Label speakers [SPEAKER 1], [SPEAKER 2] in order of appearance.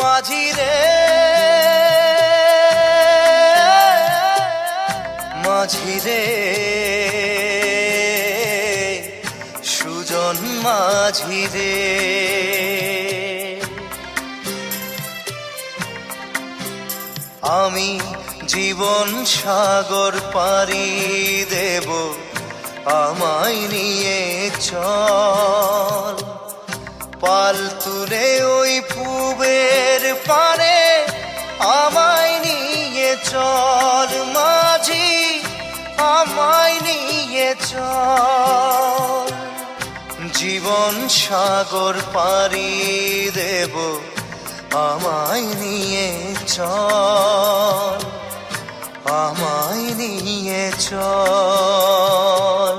[SPEAKER 1] মাঝি রে মাঝি রে সুজন মাঝি রে, আমি জীবন সাগর পাড়ি দেব, আমায় নিয়ে চল। পাল তুলে ওই পুবের পারে আমায় নিয়ে চল মাঝি, আমায় নিয়ে চল। জীবন সাগর পাড়ি দেব, আমায় নিয়ে চল, আমায় নিয়ে চল।